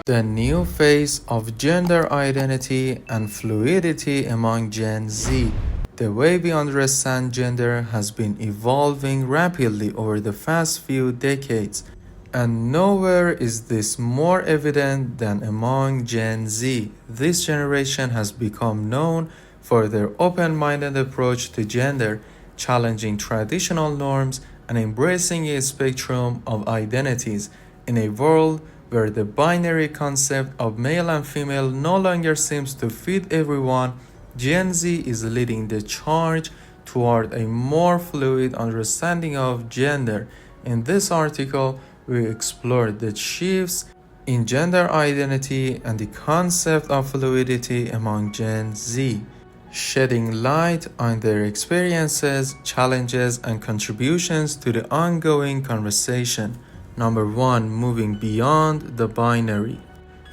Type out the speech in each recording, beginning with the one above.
The new phase of gender identity and fluidity among Gen Z. The way we understand gender has been evolving rapidly over the past few decades, and nowhere is this more evident than among Gen Z. This generation has become known for their open minded approach to gender, challenging traditional norms and embracing a spectrum of identities in a world where the binary concept of male and female no longer seems to fit everyone. Gen Z is leading the charge toward a more fluid understanding of gender. In this article, we explore the shifts in gender identity and the concept of fluidity among Gen Z, shedding light on their experiences, challenges, and contributions to the ongoing conversation. Number 1. Moving beyond the binary.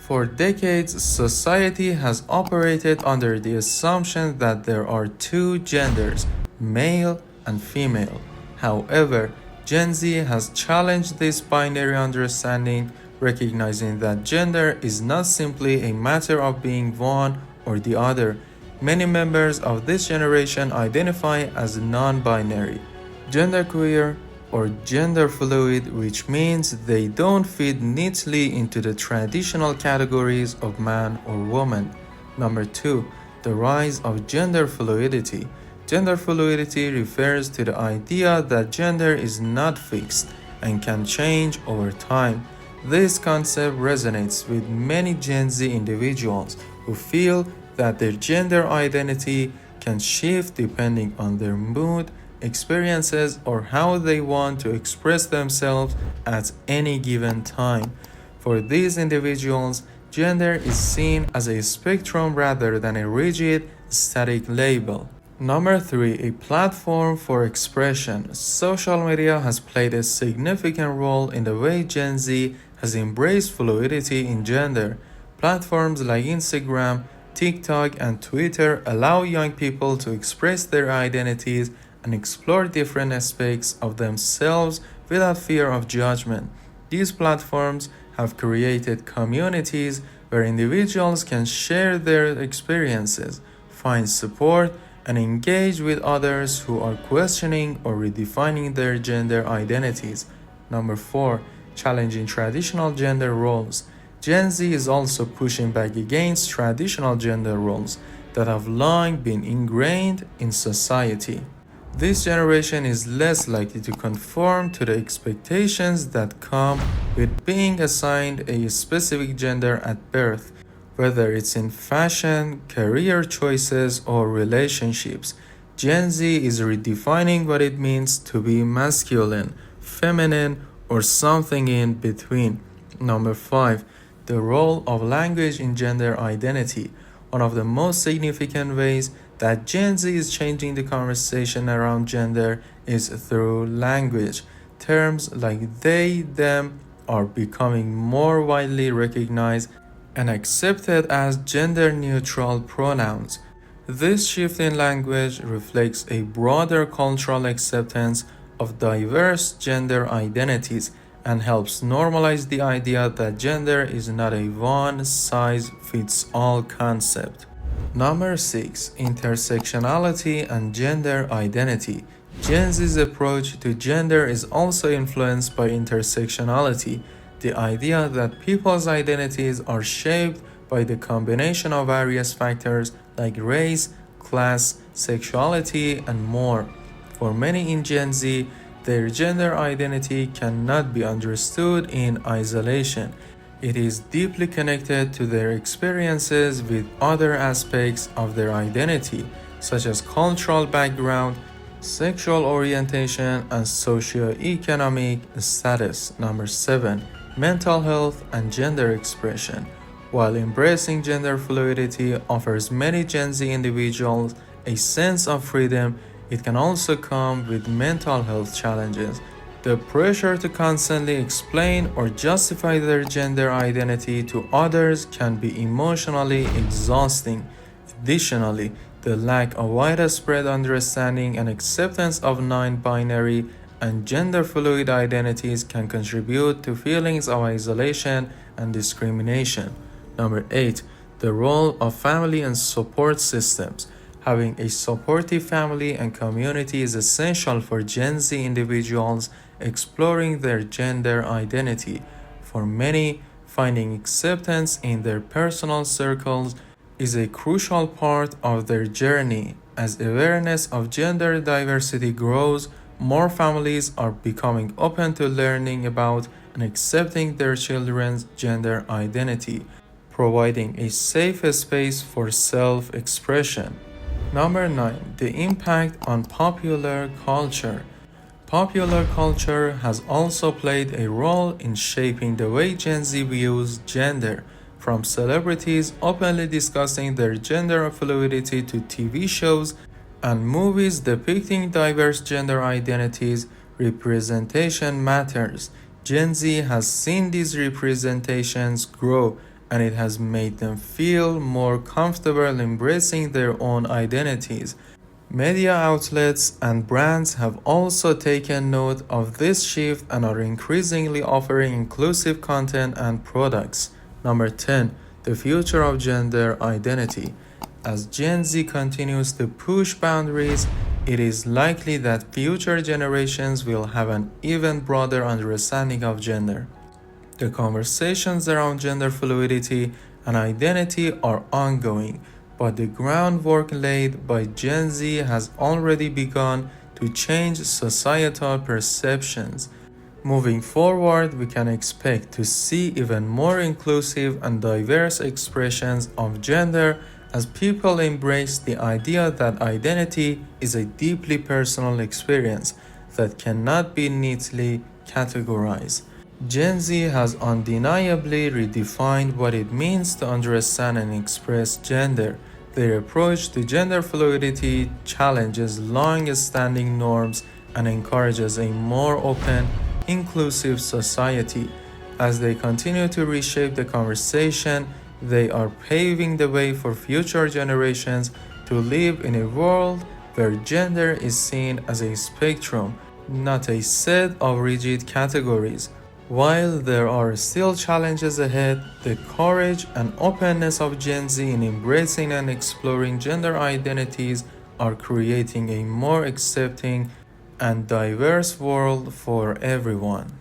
For decades, society has operated under the assumption that there are two genders, male and female. However, Gen Z has challenged this binary understanding, recognizing that gender is not simply a matter of being one or the other. Many members of this generation identify as non-binary, genderqueer, or gender fluid, which means they don't fit neatly into the traditional categories of man or woman. Number 2. The rise of gender fluidity. Gender fluidity refers to the idea that gender is not fixed and can change over time. This concept resonates with many Gen Z individuals who feel that their gender identity can shift depending on their mood, experiences, or how they want to express themselves at any given time. For these individuals, gender is seen as a spectrum rather than a rigid, static label. Number 3. A platform for expression. Social media has played a significant role in the way Gen Z has embraced fluidity in gender. Platforms like Instagram, TikTok, and Twitter allow young people to express their identities and explore different aspects of themselves without fear of judgment. These platforms have created communities where individuals can share their experiences, find support, and engage with others who are questioning or redefining their gender identities. Number 4. Challenging traditional gender roles. Gen Z is also pushing back against traditional gender roles that have long been ingrained in society. This generation is less likely to conform to the expectations that come with being assigned a specific gender at birth, whether it's in fashion, career choices, or relationships. Gen Z is redefining what it means to be masculine, feminine, or something in between. Number 5. The role of language in gender identity. One of the most significant ways that Gen Z is changing the conversation around gender is through language. Terms like they, them are becoming more widely recognized and accepted as gender-neutral pronouns. This shift in language reflects a broader cultural acceptance of diverse gender identities and helps normalize the idea that gender is not a one-size-fits-all concept. Number 6. Intersectionality and gender identity. Gen Z's approach to gender is also influenced by intersectionality, the idea that people's identities are shaped by the combination of various factors like race, class, sexuality, and more. For many in Gen Z, their gender identity cannot be understood in isolation. It is deeply connected to their experiences with other aspects of their identity, such as cultural background, sexual orientation, and socioeconomic status. Number 7. Mental health and gender expression. While embracing gender fluidity offers many Gen Z individuals a sense of freedom, it can also come with mental health challenges. The pressure to constantly explain or justify their gender identity to others can be emotionally exhausting. Additionally, the lack of widespread understanding and acceptance of non-binary and gender fluid identities can contribute to feelings of isolation and discrimination. Number 8. The role of family and support systems. Having a supportive family and community is essential for Gen Z individuals exploring their gender identity. For many, finding acceptance in their personal circles is a crucial part of their journey. As awareness of gender diversity grows, more families are becoming open to learning about and accepting their children's gender identity, providing a safe space for self expression. Number 9. The impact on popular culture. Popular culture has also played a role in shaping the way Gen Z views gender, from celebrities openly discussing their gender fluidity to TV shows and movies depicting diverse gender identities. Representation matters. Gen Z has seen these representations grow, and it has made them feel more comfortable embracing their own identities. Media outlets and brands have also taken note of this shift and are increasingly offering inclusive content and products. Number 10. The future of gender identity. As Gen Z continues to push boundaries, it is likely that future generations will have an even broader understanding of gender. The conversations around gender fluidity and identity are ongoing, but the groundwork laid by Gen Z has already begun to change societal perceptions. Moving forward, we can expect to see even more inclusive and diverse expressions of gender as people embrace the idea that identity is a deeply personal experience that cannot be neatly categorized. Gen Z has undeniably redefined what it means to understand and express gender. Their approach to gender fluidity challenges long-standing norms and encourages a more open, inclusive society. As they continue to reshape the conversation, they are paving the way for future generations to live in a world where gender is seen as a spectrum, not a set of rigid categories. While there are still challenges ahead, the courage and openness of Gen Z in embracing and exploring gender identities are creating a more accepting and diverse world for everyone.